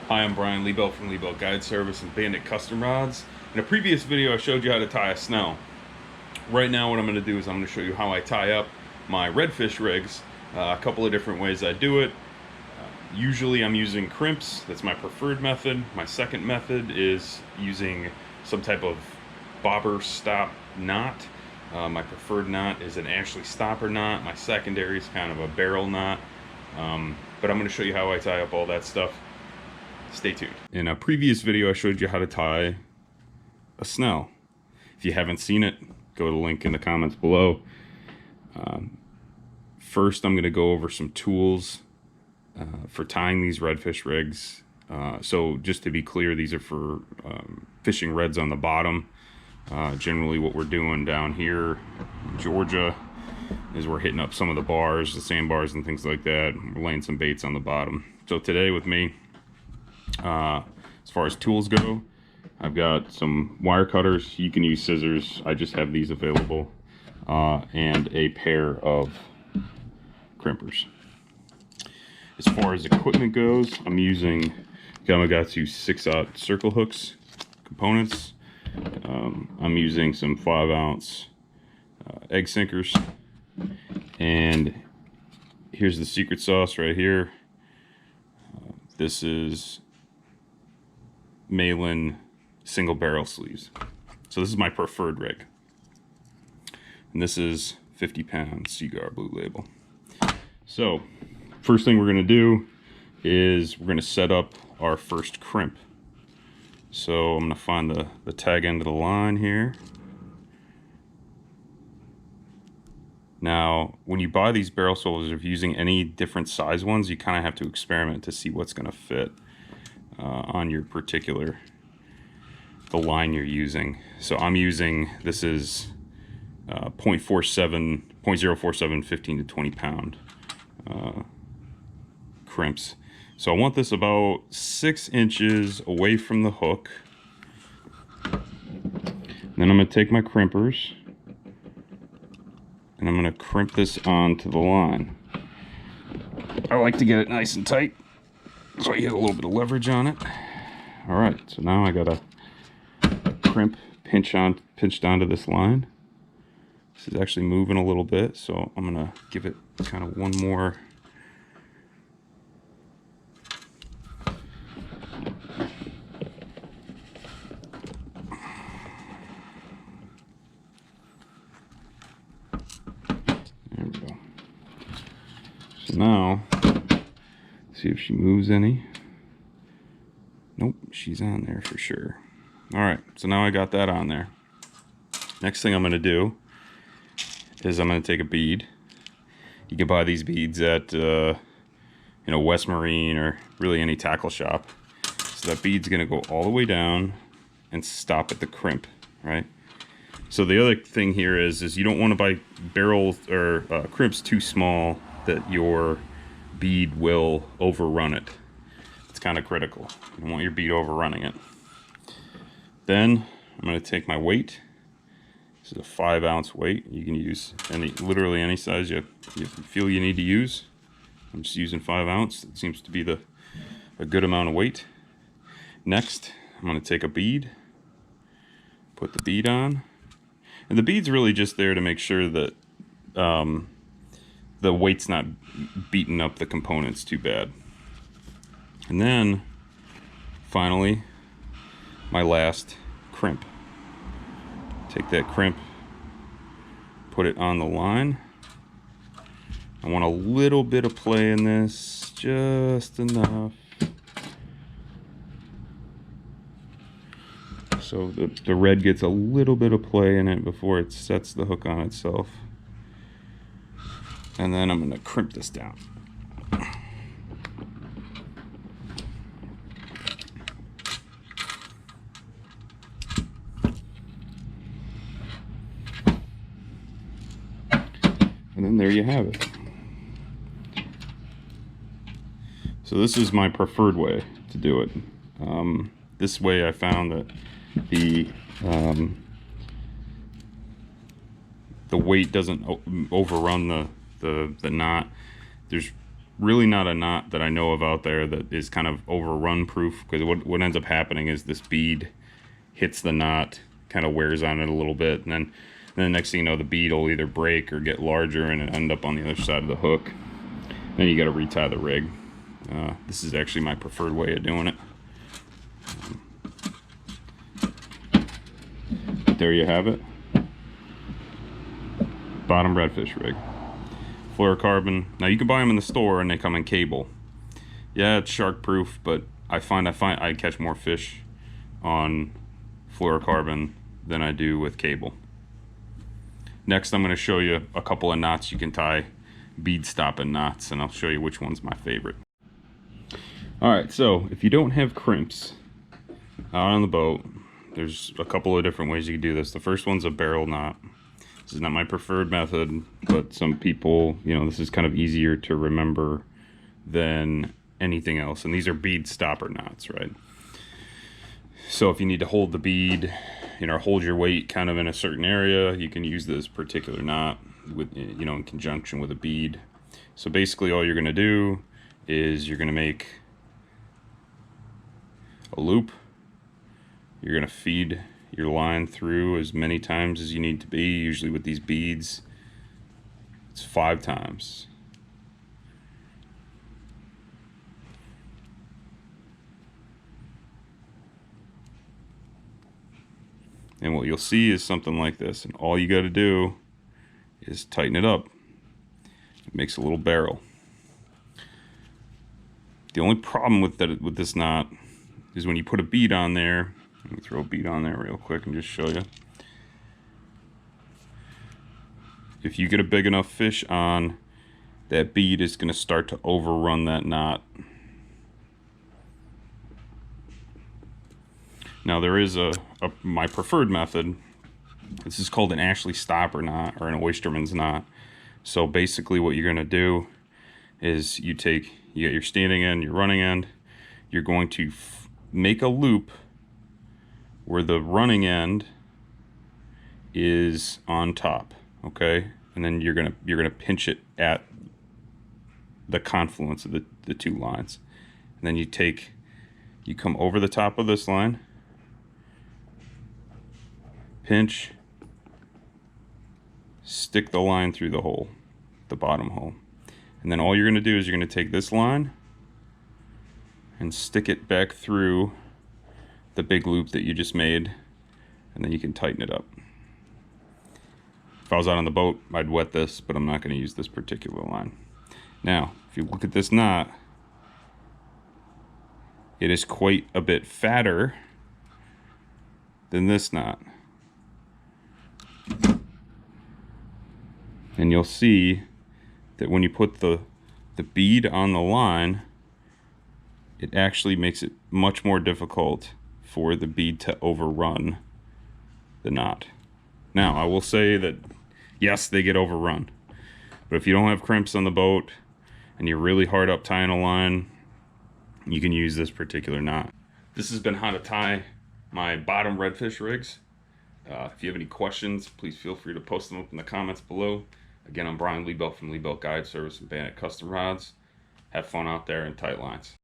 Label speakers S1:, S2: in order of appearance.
S1: Hi, I'm Brian Liebelt from Liebelt Guide Service and Bandit Custom Rods. In a previous video, I showed you how to tie a snell. Right now, what I'm going to do is I'm going to show you how I tie up my redfish rigs. A couple of different ways I do it. Usually I'm using crimps. That's my preferred method. My second method is using some type of bobber stop knot. My preferred knot is an Ashley stopper knot. My secondary is kind of a barrel knot. But I'm going to show you how I tie up all that stuff. Stay tuned. In a previous video, I showed you how to tie a snell. If you haven't seen it, go to the link in the comments below. First, I'm going to go over some tools for tying these redfish rigs. So just to be clear, these are for fishing reds on the bottom. Generally what we're doing down here in Georgia is we're hitting up some of the bars, the sandbars and things like that. We're laying some baits on the bottom. So today with me, as far as tools go, I've got some wire cutters. You can use scissors. I just have these available, and a pair of crimpers. As far as equipment goes, I'm using Gamakatsu 6/0 circle hooks components. I'm using some 5-ounce egg sinkers, and here's the secret sauce right here. This is Malin single barrel sleeves. So this is my preferred rig, and this is 50-pound Seaguar Blue Label. So first thing we're going to do is we're going to set up our first crimp. So I'm going to find the tag end of the line here. Now when you buy these barrel swivelers, if you're using any different size ones, you kind of have to experiment to see what's going to fit on your particular, the line you're using. So I'm using, this is 0.47 15 to 20 pound crimps. So I want this about 6 inches away from the hook. Then I'm going to take my crimpers and I'm going to crimp this onto the line. I like to get it nice and tight, so I get a little bit of leverage on it. All right, so now I got a crimp pinched onto this line. This is actually moving a little bit, so I'm gonna give it kind of one more. There we go. So now, see if she moves any. Nope, she's on there for sure. All right, so now I got that on there. Next thing I'm going to do is I'm going to take a bead. You can buy these beads at West Marine or really any tackle shop. So that bead's going to go all the way down and stop at the crimp, right? So the other thing here is you don't want to buy barrels or crimps too small that your bead will overrun it. It's kind of critical. You don't want your bead overrunning it. Then I'm going to take my weight. This is a 5-ounce weight. You can use literally any size you feel you need to use. I'm just using 5 ounce. It seems to be a good amount of weight. Next, I'm going to take a bead, put the bead on, and the bead's really just there to make sure that the weight's not beating up the components too bad. And then finally, my last crimp. Take that crimp, put it on the line. I want a little bit of play in this, just enough. So the red gets a little bit of play in it before it sets the hook on itself. And then I'm gonna crimp this down. And then there you have it. So this is my preferred way to do it. This way I found that the weight doesn't overrun the knot. There's really not a knot that I know of out there that is kind of overrun proof, because what ends up happening is this bead hits the knot, kind of wears on it a little bit, and then the next thing you know, the bead will either break or get larger and end up on the other side of the hook. Then you got to retie the rig. This is actually my preferred way of doing it. There you have it. Bottom redfish rig. Fluorocarbon. Now you can buy them in the store and they come in cable. Yeah, it's shark proof, but I find I catch more fish on fluorocarbon than I do with cable. Next, I'm going to show you a couple of knots you can tie, bead stopping knots, and I'll show you which one's my favorite. Alright, so if you don't have crimps out on the boat, there's a couple of different ways you can do this. The first one's a barrel knot. This is not my preferred method, but some people, you know, this is kind of easier to remember than anything else. And these are bead stopper knots, right? So if you need to hold the bead, you know, hold your weight kind of in a certain area, you can use this particular knot with, you know, in conjunction with a bead. So basically all you're going to do is you're going to make a loop. You're going to feed your line through as many times as you need to be. Usually with these beads, it's 5 times. And what you'll see is something like this, and all you got to do is tighten it up. It makes a little barrel. The only problem with this knot is when you put a bead on there. Let me throw a bead on there real quick and just show you. If you get a big enough fish on, that bead is going to start to overrun that knot. Now there is my preferred method. This is called an Ashley stopper knot, or an oysterman's knot. So basically what you're going to do is you get your standing end, your running end. You're going to make a loop where the running end is on top, okay? And then you're gonna pinch it at the confluence of the 2 lines. And then you come over the top of this line, pinch, stick the line through the hole, the bottom hole. And then all you're gonna do is you're gonna take this line and stick it back through the big loop that you just made, and then you can tighten it up. If I was out on the boat, I'd wet this, but I'm not going to use this particular line. Now, if you look at this knot, it is quite a bit fatter than this knot. And you'll see that when you put the bead on the line, it actually makes it much more difficult for the bead to overrun the knot. Now, I will say that, yes, they get overrun. But if you don't have crimps on the boat and you're really hard up tying a line, you can use this particular knot. This has been how to tie my bottom redfish rigs. If you have any questions, please feel free to post them up in the comments below. Again, I'm Brian Liebelt from Liebelt Guide Service and Bandit Custom Rods. Have fun out there and tight lines.